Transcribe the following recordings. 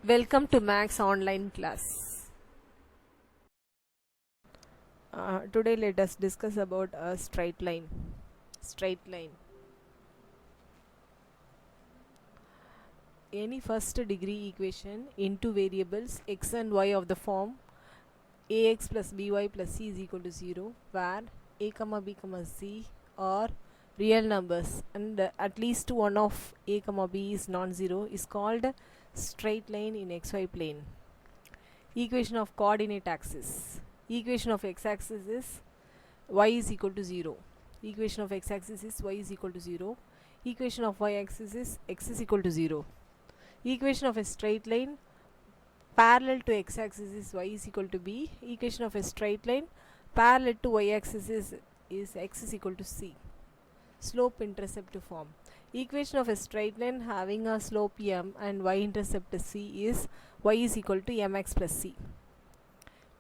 Welcome to Max online class. Today let us discuss about a straight line. Straight line. Any first degree equation in two variables x and y of the form ax plus by plus c is equal to 0, where a comma b comma c are real numbers and at least one of a comma b is non-zero is called straight line in xy plane. Equation of coordinate axis. Equation of x-axis is y is equal to 0. Equation of x-axis is y is equal to 0. Equation of y-axis is x is equal to 0. Equation of a straight line parallel to x-axis is y is equal to b. Equation of a straight line parallel to y-axis is x is equal to c. Slope intercept form. Equation of a straight line having a slope m and y-intercept c is y is equal to mx plus c.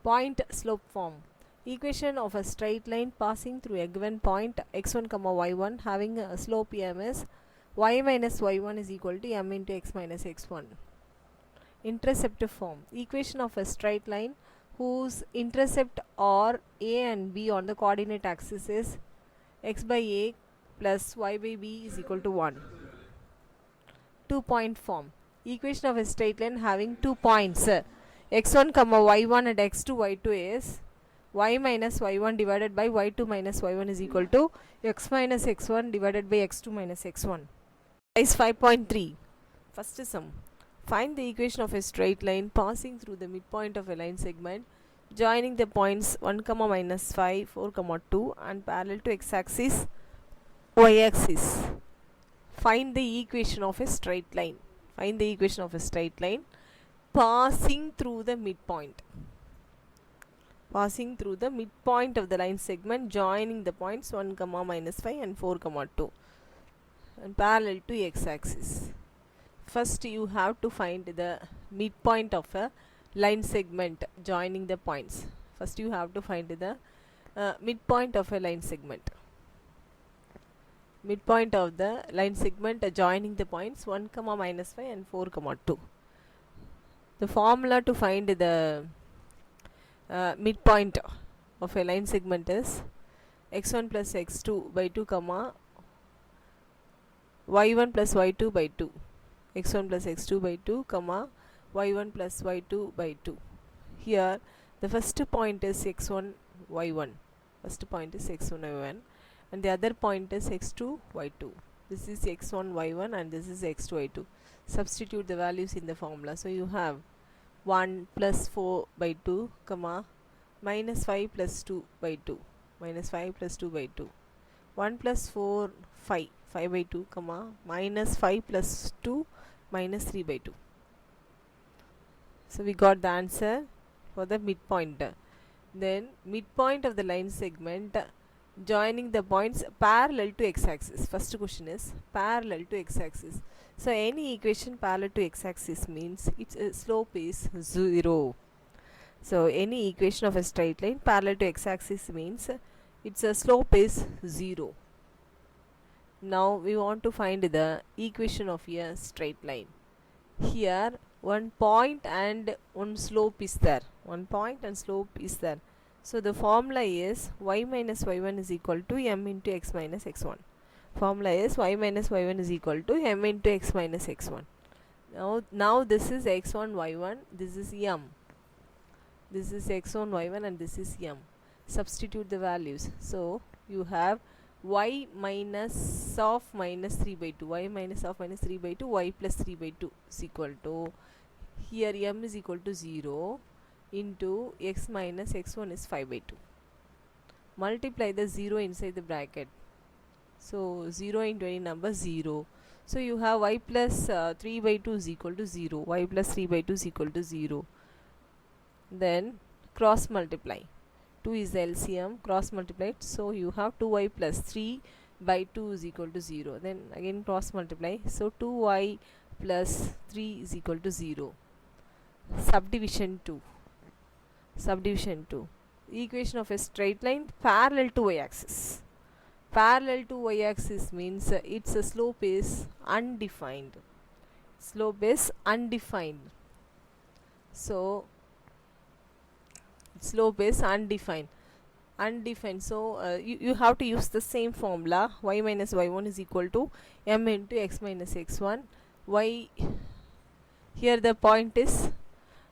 Point slope form. Equation of a straight line passing through a given point x1 comma y1 having a slope m is y minus y1 is equal to m into x minus x1. Intercept form. Equation of a straight line whose intercept are a and b on the coordinate axis is x by a plus y by b is equal to 1. 2-point form. Equation of a straight line having 2 points x1 comma y1 and x2 y2 is y minus y1 divided by y2 minus y1 is equal to x minus x1 divided by x2 minus x1. Exercise 5.3. First sum. Find the equation of a straight line passing through the midpoint of a line segment joining the points 1 comma minus 5, 4 comma 2 and parallel to x-axis, y-axis. Find the equation of a straight line. Find the equation of a straight line passing through the midpoint. Passing through the midpoint of the line segment joining the points 1 comma minus 5 and 4 comma 2 and parallel to x-axis. First you have to find the midpoint of a line segment joining the points. First you have to find the midpoint of a line segment. Midpoint of the line segment joining the points 1 comma minus 5 and 4 comma 2. The formula to find the midpoint of a line segment is x1 plus x2 by 2 comma y1 plus y2 by 2. x1 plus x2 by 2 comma y1 plus y2 by 2. Here the first point is x1 y1. First point is x1 y1 and the other point is x2 y2. This is x1 y1 and this is x2 y2. Substitute the values in the formula. So you have 1 plus 4 by 2 comma minus 5 plus 2 by 2 minus 5 plus 2 by 2. 1 plus 4 5 by 2 comma minus 5 plus 2 minus 3 by 2. So we got the answer for the midpoint. Then midpoint of the line segment joining the points parallel to x-axis. First question is parallel to x-axis. So any equation parallel to x-axis means its slope is 0. So any equation of a straight line parallel to x-axis means its slope is 0. Now we want to find the equation of a straight line. Here one point and one slope is there. One point and slope is there. So the formula is y minus y1 is equal to m into x minus x1. Formula is y minus y1 is equal to m into x minus x1. Now this is x1 y1, this is m. This is x1 y1 and this is m. Substitute the values. So you have y minus of minus 3 by 2, y minus of minus 3 by 2, y plus 3 by 2 is equal to, here m is equal to 0 into x minus x1 is 5 by 2. Multiply the 0 inside the bracket. So 0 into any number 0. So you have y plus 3 by 2 is equal to 0. Y plus 3 by 2 is equal to 0. Then cross multiply. 2 is the LCM, cross multiplied. So you have 2y plus 3 by 2 is equal to 0. Then again cross multiply. So 2y plus 3 is equal to 0. Subdivision 2. Subdivision 2. Equation of a straight line parallel to y-axis. Parallel to y-axis means its slope is undefined. Slope is undefined. So slope is undefined. So you have to use the same formula. Y minus y1 is equal to m into x minus x1. Y, here the point is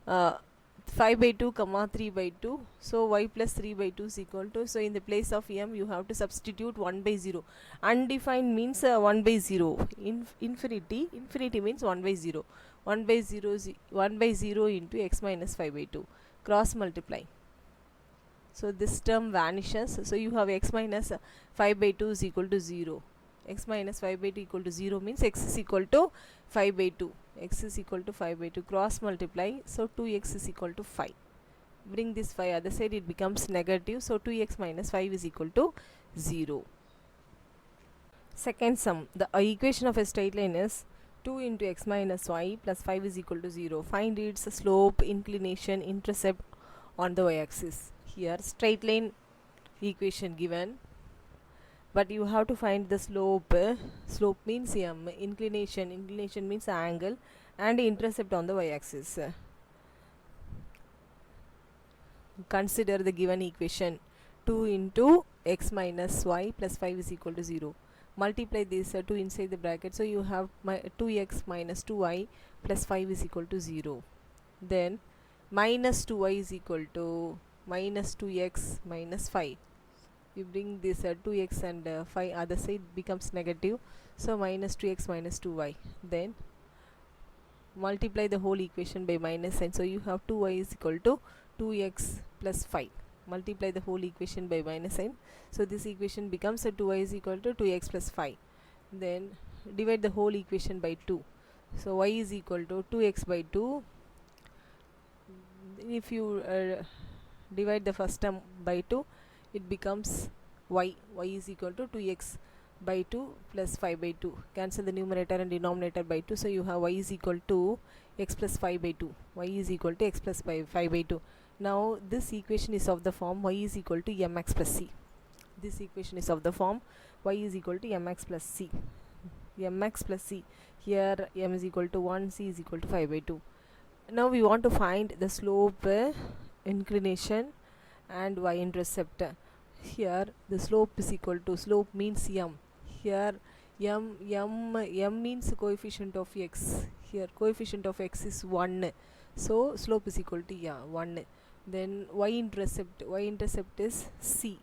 5 by 2 comma 3 by 2, so y plus 3 by 2 is equal to, so in the place of m you have to substitute 1 by 0. Undefined means 1 by 0. Infinity means 1 by 0. 1 by 0 is 1 by 0 into x minus 5 by 2. Cross multiply, so this term vanishes, so you have x minus 5 by 2 is equal to 0. X minus 5 by 2 equal to 0 means x is equal to 5 by 2. X is equal to 5 by 2. Cross multiply, so 2x is equal to 5. Bring this 5 other side, it becomes negative, so 2x minus 5 is equal to 0. Second sum, the equation of a straight line is 2 into x minus y plus 5 is equal to 0. Find its slope, inclination, intercept on the y-axis. Here straight line equation given, but you have to find the slope. Slope means m, inclination means angle, and intercept on the y-axis. Consider the given equation. 2 into x minus y plus 5 is equal to 0. Multiply this 2 inside the bracket, so you have 2x minus 2y plus 5 is equal to 0. Then minus 2y is equal to minus 2x minus 5. You bring this 2x and 5 other side becomes negative, so minus 2x minus 2y. Then multiply the whole equation by minus sign, so you have 2y is equal to 2x plus 5. Multiply the whole equation by minus sign, so this equation becomes 2y is equal to 2x plus 5. Then divide the whole equation by 2, so y is equal to 2x by 2. If you divide the first term by 2, it becomes y is equal to 2x by 2 plus 5 by 2. Cancel the numerator and denominator by 2, so you have y is equal to x plus 5 by 2. Y is equal to x plus 5 by 2. Now this equation is of the form y is equal to mx plus c. This equation is of the form y is equal to mx plus c. Mx plus c, here m is equal to 1, c is equal to 5 by 2. Now we want to find the slope, inclination and y-intercept. Here the slope is equal to, slope means m. Here m means coefficient of x. Here coefficient of x is 1, so slope is equal to 1. Then y-intercept is c,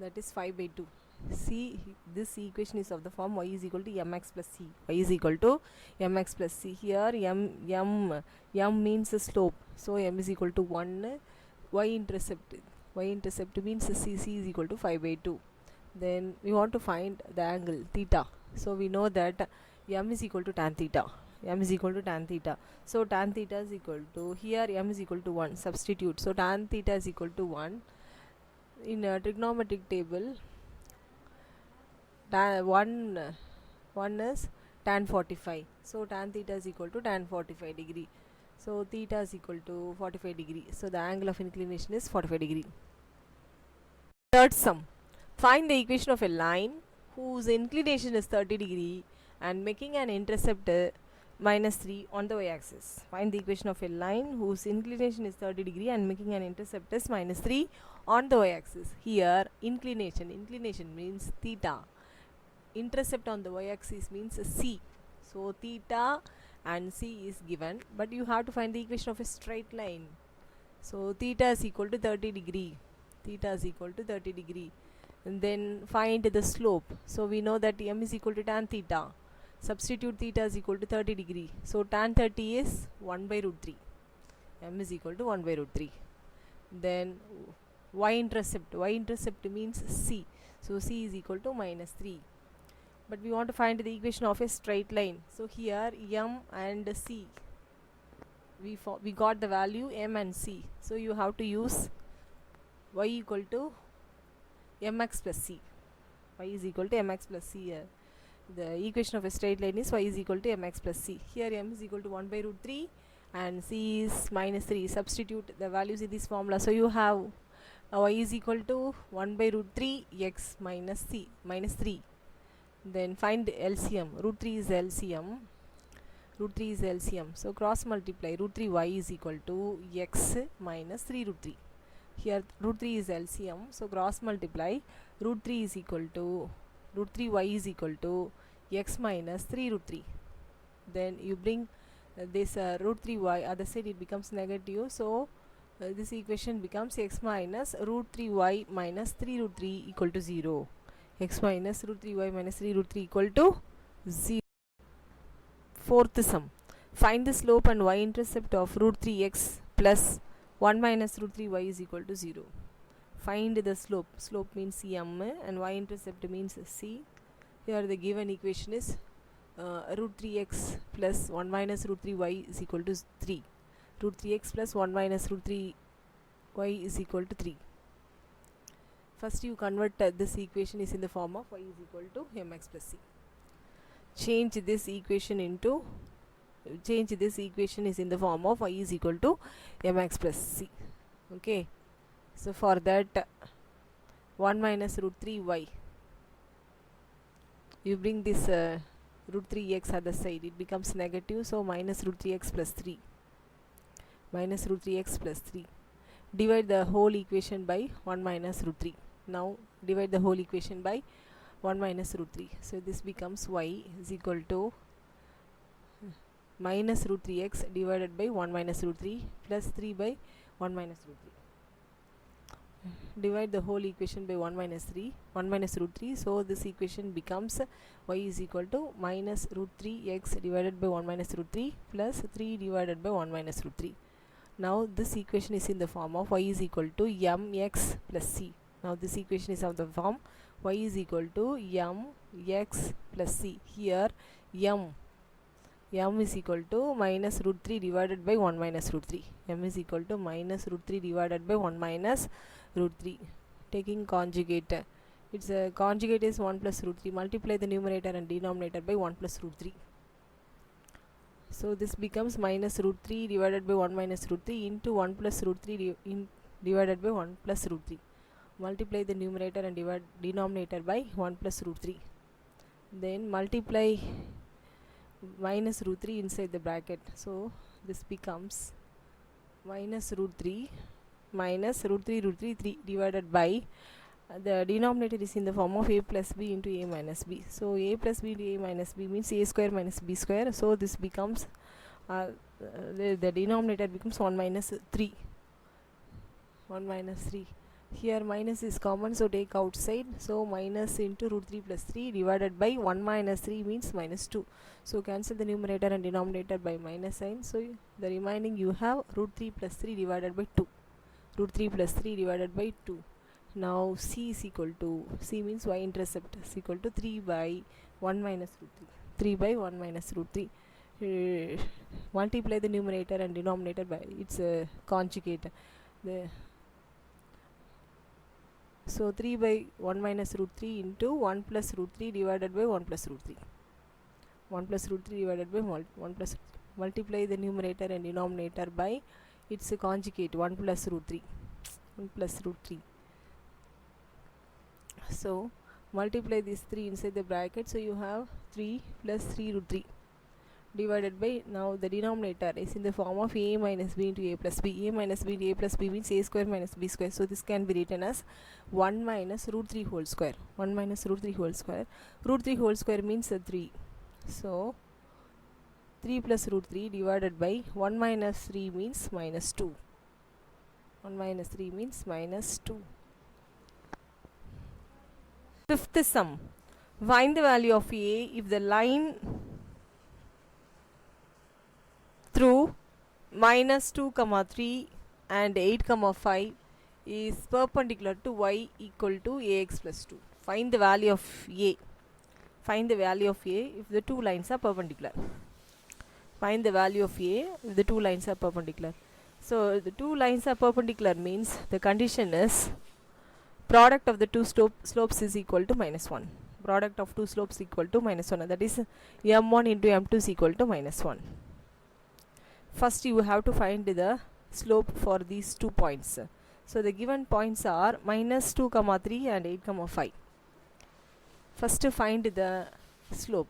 that is 5 by 2. See, this equation is of the form y is equal to mx plus c. Y is equal to mx plus c. Here m means the slope, so m is equal to 1. Y-intercept means c is equal to 5 by 2. Then we want to find the angle theta, so we know that m is equal to tan theta. So tan theta is equal to, here m is equal to 1, substitute, so tan theta is equal to 1. In a trigonometric table, 1 is tan 45, so tan theta is equal to tan 45 degree, so theta is equal to 45 degree, so the angle of inclination is 45 degree. Third sum, find the equation of a line whose inclination is 30 degree and making an intercept minus 3 on the y-axis. Find the equation of a line whose inclination is 30 degree and making an intercept is minus 3 on the y-axis. Here inclination means theta, intercept on the y-axis means c, so theta and c is given, but you have to find the equation of a straight line. So theta is equal to 30 degree, and then find the slope. So we know that m is equal to tan theta, substitute theta is equal to 30 degree, so tan 30 is 1 by root 3. M is equal to 1 by root 3. Then y-intercept means c, so c is equal to minus 3. But we want to find the equation of a straight line, so here m and c, we got the value m and c, so you have to use y equal to mx plus c. Y is equal to mx plus c. Here the equation of a straight line is y is equal to mx plus c. Here m is equal to 1 by root 3 and c is minus 3. Substitute the values in this formula, so you have y is equal to 1 by root 3 x minus c minus 3. Then find LCM. Root 3 is LCM. root 3 is LCM, so cross multiply. Root 3y is equal to x minus 3 root 3. Here root 3 is LCM, so cross multiply. Root 3 is equal to root 3y is equal to x minus 3 root 3. Then you bring this root 3y other side, it becomes negative, so this equation becomes x minus root 3y minus 3 root 3 equal to 0. X minus root 3y minus 3 root 3 equal to 0. Fourth sum. Find the slope and y-intercept of root 3x plus 1 minus root 3y is equal to 0. Find the slope. Slope means m and y-intercept means c. Here the given equation is root 3x plus 1 minus root 3y is equal to 3. Root 3x plus 1 minus root 3y is equal to 3. First you convert this equation is in the form of y is equal to mx plus c. Change this equation is in the form of y is equal to mx plus c. Okay, so for that 1 minus root 3y, you bring this root 3x other side, it becomes negative, so minus root 3x plus 3. Minus root 3x plus 3. Divide the whole equation by 1 minus root 3. Now divide the whole equation by 1 minus root 3. So this becomes y is equal to minus root 3x divided by 1 minus root 3 plus 3 by 1 minus root 3. Divide the whole equation by 1 minus root 3. So this equation becomes y is equal to minus root 3x divided by 1 minus root 3 plus 3 divided by 1 minus root 3. Now this equation is in the form of y is equal to mx plus c. Now this equation is of the form y is equal to mx plus c. Here m is equal to minus root 3 divided by 1 minus root 3. M is equal to minus root 3 divided by 1 minus root 3. Taking conjugate, its conjugate is 1 plus root 3. Multiply the numerator and denominator by 1 plus root 3. So this becomes minus root 3 divided by 1 minus root 3 into 1 plus root 3 divided by 1 plus root 3. Multiply the numerator and denominator by 1 plus root 3. Then multiply minus root 3 inside the bracket. So this becomes minus root 3 minus root 3 divided by the denominator is in the form of a plus b into a minus b. So a plus b into a minus b means a square minus b square. So this becomes the denominator becomes 1 minus 3. 1 minus 3. Here minus is common, so take outside. So minus into root 3 plus 3 divided by 1 minus 3 means minus 2. So cancel the numerator and denominator by minus sign. So the remaining you have root 3 plus 3 divided by 2. Root 3 plus 3 divided by 2. Now c is equal to, c means y-intercept is equal to 3 by 1 minus root 3. 3 by 1 minus root 3. Multiply the numerator and denominator by its conjugate. So 3 by 1 minus root 3 into 1 plus root 3 divided by 1 plus root 3. 1 plus root 3 divided by 1 plus root 3. Multiply the numerator and denominator by its conjugate 1 plus root 3. 1 plus root 3. So multiply these 3 inside the bracket. So you have 3 plus 3 root 3 divided by, now the denominator is in the form of a minus b into a plus b. A minus b into a plus b means a square minus b square. So this can be written as 1 minus root 3 whole square. 1 minus root 3 whole square. Root 3 whole square means 3. So 3 plus root 3 divided by 1 minus 3 means minus 2. 1 minus 3 means minus 2. Fifth sum. Find the value of a if the line through minus 2, 3 and 8, 5 is perpendicular to y equal to ax plus 2. Find the value of a. Find the value of a if the two lines are perpendicular. Find the value of a if the two lines are perpendicular. So the two lines are perpendicular means the condition is product of the two slopes is equal to minus 1. Product of two slopes equal to minus 1. That is m1 into m2 is equal to minus 1. First you have to find the slope for these 2 points. So the given points are minus 2, 3 and 8, 5. First find the slope.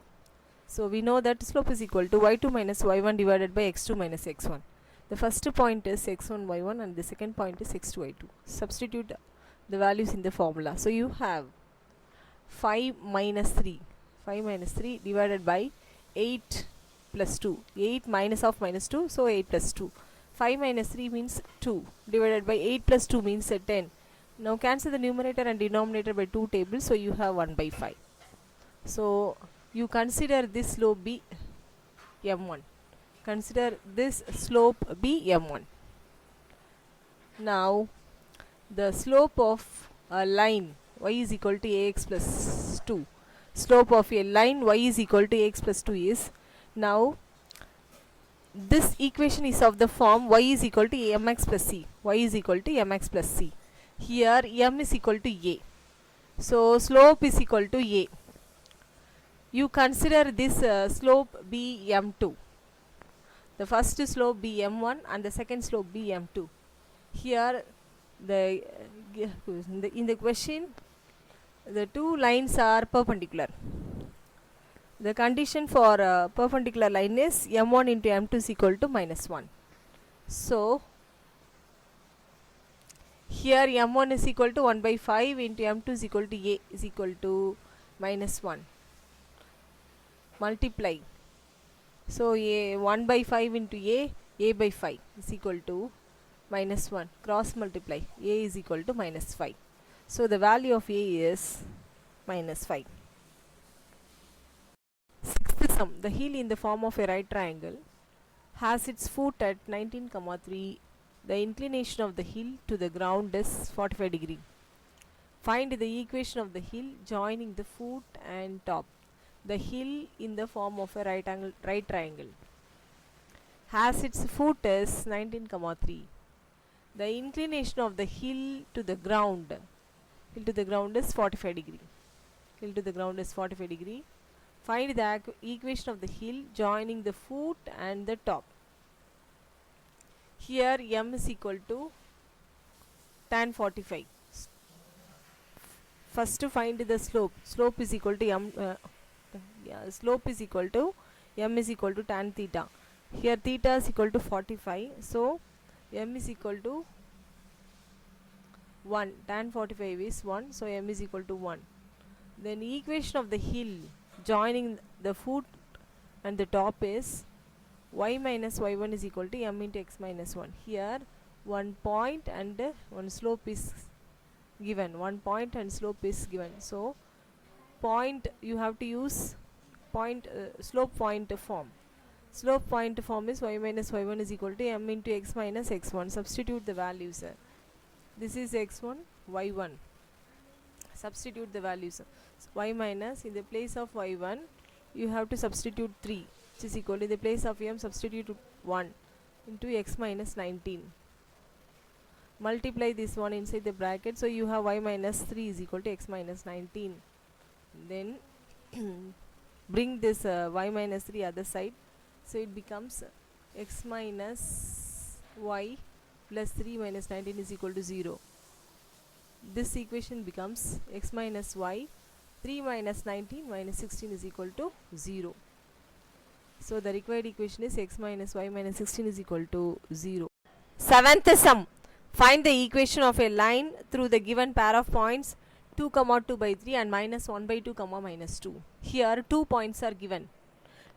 So we know that slope is equal to y2 minus y1 divided by x2 minus x1. The first point is x1 y1 and the second point is x2 y2. Substitute the values in the formula. So you have 5 minus 3 divided by 8 plus 2. 8 minus of minus 2, so 8 plus 2. 5 minus 3 means 2 divided by 8 plus 2 means 10. Now cancel the numerator and denominator by 2 tables, so you have 1 by 5. So you consider this slope be m1. Consider this slope be m1. Now the slope of a line y is equal to ax plus 2. Slope of a line y is equal to ax plus 2 is, now this equation is of the form y is equal to mx plus c. Y is equal to mx plus c. Here m is equal to a. So slope is equal to a. You consider this slope be m2. The first slope be m1 and the second slope be m2. Here in the question the two lines are perpendicular. The condition for perpendicular line is m1 into m2 is equal to minus 1. So here m1 is equal to 1 by 5 into m2 is equal to a is equal to minus 1. Multiply. So a 1 by 5 into a by 5 is equal to minus 1. Cross multiply. A is equal to minus 5. So the value of a is minus 5. Sixth sum. The hill in the form of a right triangle has its foot at 19,3. The inclination of the hill to the ground is 45 degree. Find the equation of the hill joining the foot and top. The hill in the form of a right triangle has its foot is 19,3. The inclination of the hill to the ground is 45 degree. Hill to the ground is 45 degree. Find the equation of the hill joining the foot and the top. Here m is equal to tan 45. First to find the slope. Slope is equal to slope is equal to m is equal to tan theta. Here theta is equal to 45. So m is equal to 1. Tan 45 is 1. So m is equal to 1. Then equation of the hill joining the foot and the top is y minus y1 is equal to m into x minus 1. Here one point and one slope is given. One point and slope is given. So point you have to use point slope point form. Slope point form is y minus y1 is equal to m into x minus x1. Substitute the values. This is x1, y1. Substitute the values. So y minus, in the place of y1 you have to substitute 3, which is equal to, in the place of m substitute 1 into x minus 19. Multiply this one inside the bracket, so you have y minus 3 is equal to x minus 19. Then bring this y minus 3 other side, so it becomes x minus y plus 3 minus 19 is equal to 0. This equation becomes x minus y 3 minus 19 minus 16 is equal to 0. So the required equation is x minus y minus 16 is equal to 0. Seventh sum. Find the equation of a line through the given pair of points 2, 2 by 3 and minus 1 by 2, minus 2. Here 2 points are given.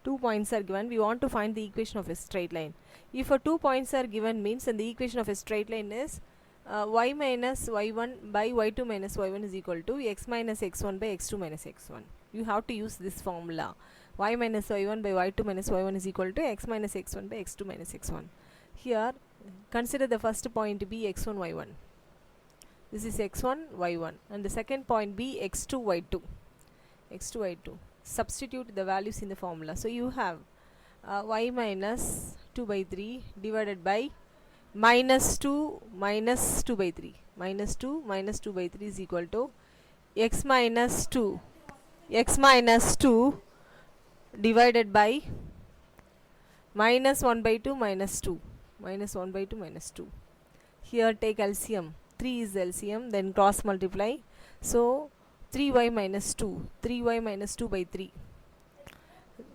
2 points are given. We want to find the equation of a straight line. If 2 points are given means, then the equation of a straight line is y minus y1 by y2 minus y1 is equal to x minus x1 by x2 minus x1. You have to use this formula. Y minus y1 by y2 minus y1 is equal to x minus x1 by x2 minus x1. Here consider the first point to be x1 y1. This is x1 y1 and the second point be x2 y2. x2 y2. Substitute the values in the formula. So you have y minus 2 by 3 divided by minus 2 by 3. Minus 2 by 3 is equal to x minus 2 divided by minus 1 by 2 minus 2. Minus 1 by 2 minus 2. Here take LCM. 3 is the LCM, then cross multiply. So 3y minus 2 by 3.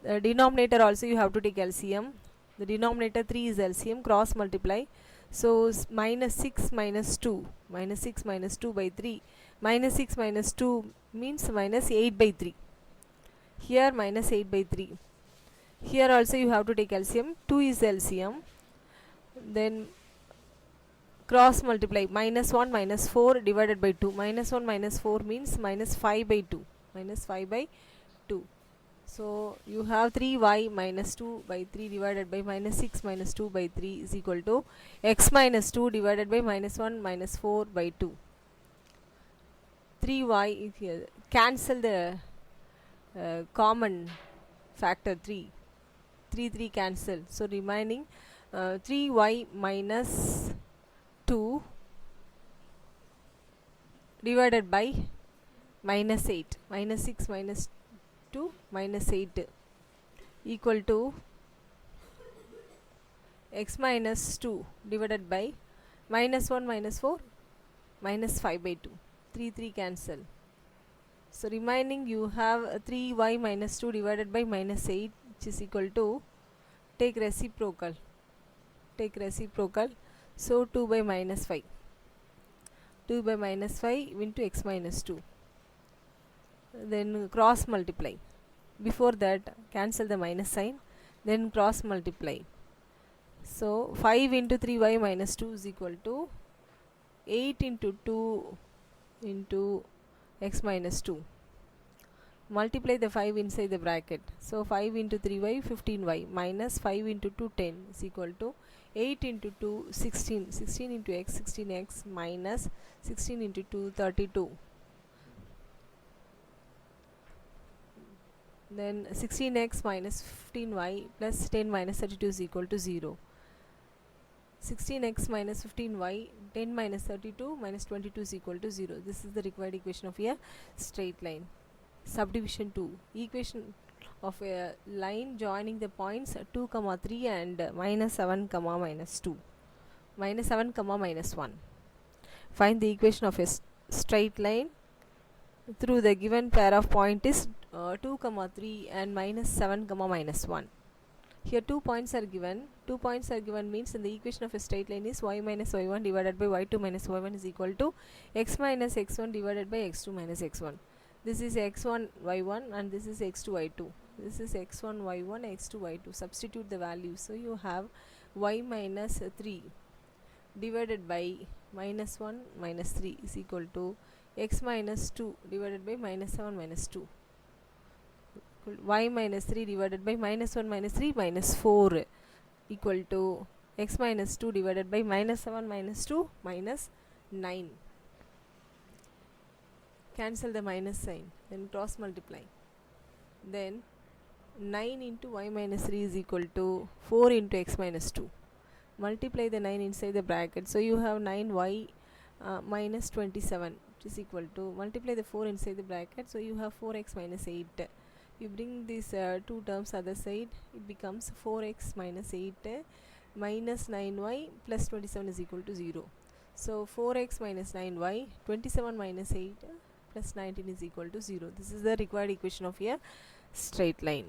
The denominator also you have to take LCM. The denominator 3 is LCM, cross multiply. So minus 6 minus 2, minus 6 minus 2 by 3, minus 6 minus 2 means minus 8 by 3. Here minus 8 by 3. Here also you have to take LCM. 2 is LCM. Then cross multiply. Minus 1 minus 4 divided by 2. Minus 1 minus 4 means minus 5 by 2. Minus 5 by 2. So you have 3y minus 2 by 3 divided by minus 6 minus 2 by 3 is equal to x minus 2 divided by minus 1 minus 4 by 2. 3y is here. Cancel the common factor 3. 3 cancel. So remaining 3y minus 2 divided by minus 8. Minus 6 minus 2 minus 8 equal to x minus 2 divided by minus 1 minus 4 minus 5 by 2. 3 cancel. So remaining you have 3y minus 2 divided by minus 8, which is equal to, take reciprocal. So 2 by minus 5. 2 by minus 5 into x minus 2. Then cross multiply. Before that cancel the minus sign, then cross multiply. So 5 into 3y minus 2 is equal to 8 into 2 into x minus 2. Multiply the 5 inside the bracket. So 5 into 3y 15y minus 5 into 2 10 is equal to 8 into 2 16. 16 into x 16x minus 16 into 2 32. Then 16x minus 15y plus 10 minus 32 is equal to 0. 16x minus 15y, 10 minus 32 minus 22 is equal to 0. This is the required equation of a straight line. Subdivision 2. Equation of a line joining the points 2, 3 and minus 7, minus 2. Minus 7, minus 1. Find the equation of a straight line through the given pair of point is 2, 3 and minus 7, minus 1. Here 2 points are given. 2 points are given means in the equation of a straight line is y minus y1 divided by y2 minus y1 is equal to x minus x1 divided by x2 minus x1. This is x1 y1 and this is x2 y2. This is x1 y1 x2 y2. Substitute the values. So you have y minus 3 divided by minus 1 minus 3 is equal to x minus 2 divided by minus 7 minus 2. Y minus 3 divided by minus 1 minus 3 minus 4 equal to x minus 2 divided by minus 7 minus 2 minus 9. Cancel the minus sign, then cross multiply. Then 9 into y minus 3 is equal to 4 into x minus 2. Multiply the 9 inside the bracket. So you have 9y minus 27, which is equal to, multiply the 4 inside the bracket. So you have 4x minus 8. You bring these two terms other side, it becomes 4x minus 8 minus 9y plus 27 is equal to 0. So 4x minus 9y, 27 minus 8 plus 19 is equal to 0. This is the required equation of a straight line.